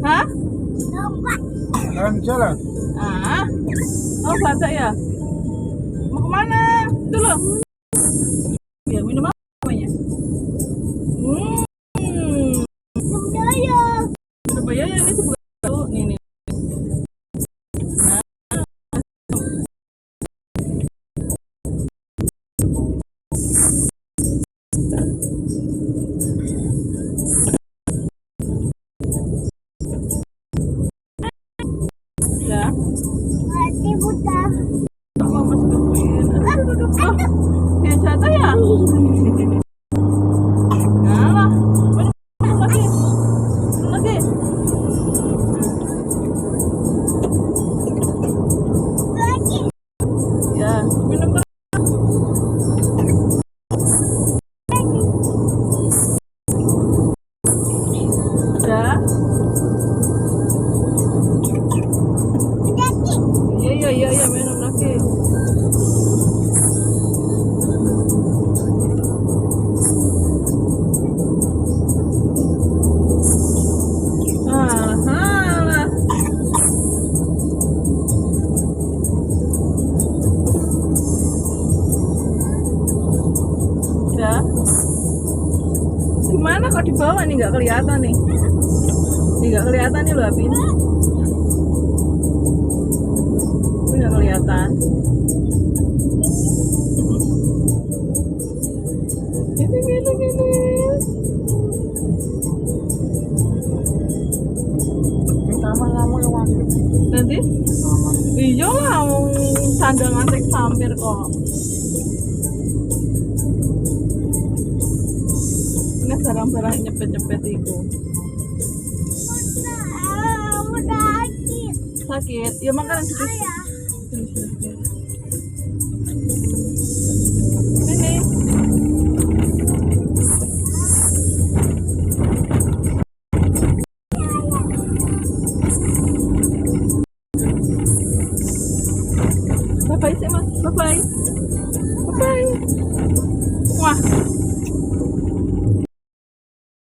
Hah? Jalan jalan. Ah? Oh, baca ya? Mau kemana? Itu loh. Ya, minum apa namanya? Hmm. Surabaya ya, ini sebuah dulu. Nih. Ya. Mau masukin. Aduh. Oh, ya jatuh ya? Alah. Minum lagi. Minum lagi. Ya, minum terus. Ya. Iya, minum lagi. Alah. Ya. Gimana kok di bawah nih, nggak kelihatan nih? Nih nggak kelihatan nih loh api ini. Ini nggak kelihatan. Gini. Lama-lama ya wajib. Nanti? Iya lah, sandal ngantek sampir kok. Ini barang-barang nyepet-nyepet itu. Sakit? Ya makanan dulu. Sini. Bye-bye sih mas, bye-bye. Wah.